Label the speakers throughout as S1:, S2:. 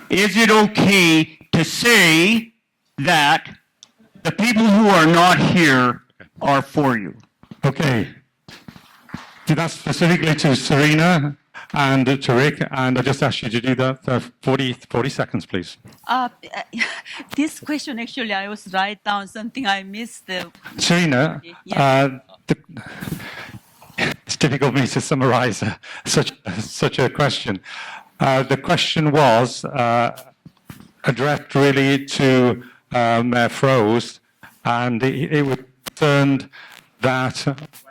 S1: is it okay to say that the people who are not here are for you?
S2: Okay. That's specifically to Serena and to Rick, and I just asked you to do that 40 seconds, please.
S3: This question, actually, I was write down something I missed.
S2: Serena, it's difficult for me to summarize such a question. The question was addressed really to Mayor Froese, and it was concerned that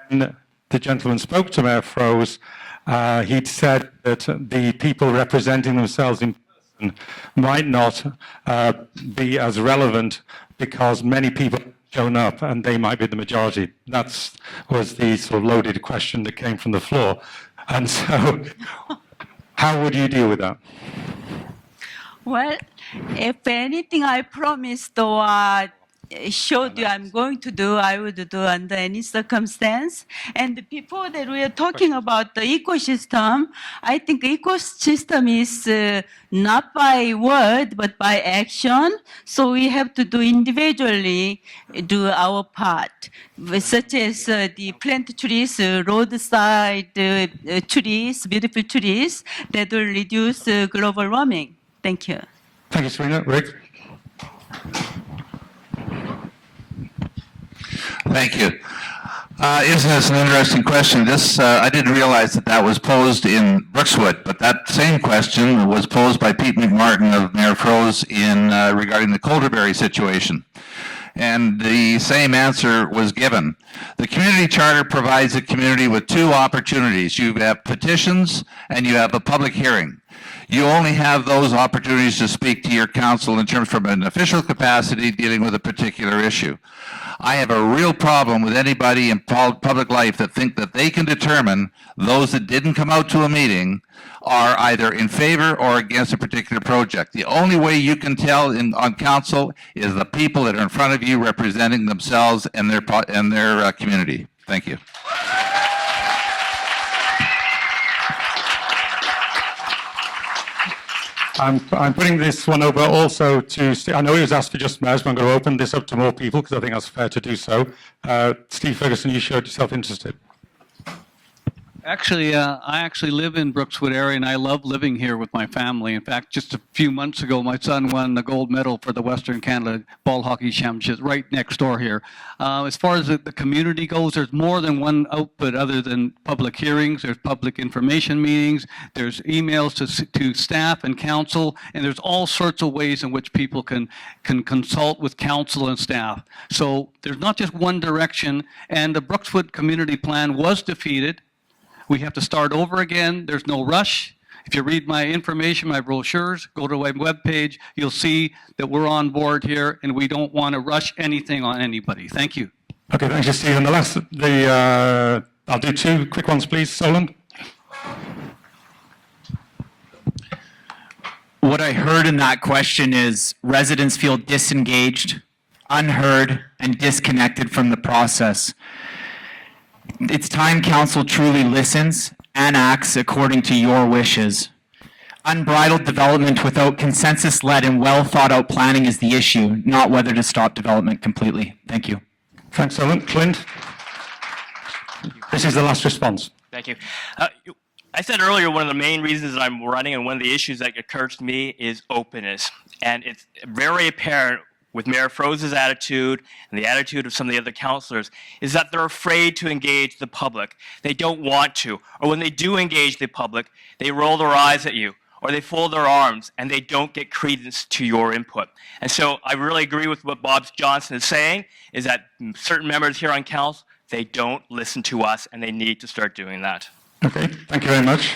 S2: when the gentleman spoke to Mayor Froese, he'd said that the people representing themselves in person might not be as relevant because many people have shown up and they might be the majority. That was the sort of loaded question that came from the floor. And so how would you deal with that?
S3: Well, if anything I promised or showed you I'm going to do, I would do under any circumstance. And before that, we are talking about the ecosystem. I think ecosystem is not by word, but by action. So we have to do individually, do our part, such as the plant trees, roadside trees, beautiful trees that will reduce global warming. Thank you.
S2: Thank you, Serena. Rick?
S4: Thank you. Isn't this an interesting question? This I didn't realize that was posed in Brookswood, but that same question was posed by Pete McMartin of Mayor Froese in regarding the Colderberry situation. And the same answer was given. The community charter provides the community with two opportunities. You have petitions and you have a public hearing. You only have those opportunities to speak to your council in terms from an official capacity dealing with a particular issue. I have a real problem with anybody in public life that think that they can determine those that didn't come out to a meeting are either in favor or against a particular project. The only way you can tell on council is the people that are in front of you representing themselves and their community. Thank you.
S2: I'm putting this one over also to, I know it was asked for just mayors, but I'm going to open this up to more people because I think that's fair to do so. Steve Ferguson, you showed yourself interested.
S5: Actually, I actually live in Brookswood area, and I love living here with my family. In fact, just a few months ago, my son won the gold medal for the Western Canada Ball Hockey Championships right next door here. As far as the community goes, there's more than one output other than public hearings. There's public information meetings. There's emails to staff and council, and there's all sorts of ways in which people can consult with council and staff. So there's not just one direction, and the Brookswood Community Plan was defeated. We have to start over again. There's no rush. If you read my information, my brochures, go to my webpage, you'll see that we're on board here and we don't want to rush anything on anybody. Thank you.
S2: Okay, thank you, Steve. And the last, I'll do two quick ones, please. Solon?
S6: What I heard in that question is residents feel disengaged, unheard, and disconnected from the process. It's time council truly listens and acts according to your wishes. Unbridled development without consensus-led and well-thought-out planning is the issue, not whether to stop development completely. Thank you.
S2: Thanks, Solon. Clint? This is the last response.
S7: Thank you. I said earlier one of the main reasons that I'm running and one of the issues that occurs to me is openness. And it's very apparent with Mayor Froese's attitude and the attitude of some of the other councillors is that they're afraid to engage the public. They don't want to. Or when they do engage the public, they roll their eyes at you or they fold their arms and they don't get credence to your input. And so I really agree with what Bob Johnson is saying, is that certain members here on council, they don't listen to us and they need to start doing that.
S2: Okay, thank you very much.